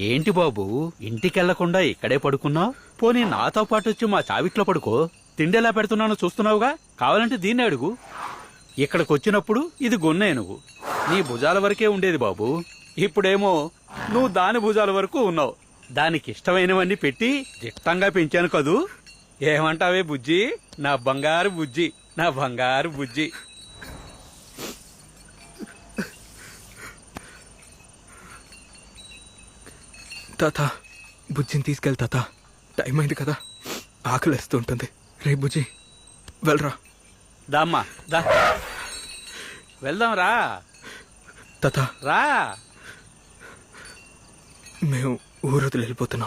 ఏంటి బాబు, ఇంటికెళ్లకుండా ఇక్కడే పడుకున్నావు? పోనీ నాతో పాటు వచ్చి మా చావిట్లో పడుకో. తిండెలా పెడుతున్నానో చూస్తున్నావుగా, కావాలంటే దీన్ని అడుగు. ఇక్కడికొచ్చినప్పుడు ఇది గొన్నే నువ్వు, నీ భుజాల వరకే ఉండేది బాబు. ఇప్పుడేమో నువ్వు దాని భుజాల వరకు ఉన్నావు. దానికి ఇష్టమైనవన్నీ పెట్టి దిట్టంగా పెంచాను కదూ. ఏమంటావే బుజ్జి, నా బంగారు బుజ్జి, నా బంగారు బుజ్జి. తాత, బుజ్జిని తీసుకెళ్ళి తాత. టైం అయింది కదా, ఆకలిస్తూ ఉంటుంది. రే బుజ్జి, వెళ్ళరా. దామ్మా దా, వెళ్దాం రా. తాత, రా. మేము ఊరు వదిలి వెళ్ళిపోతున్నాం.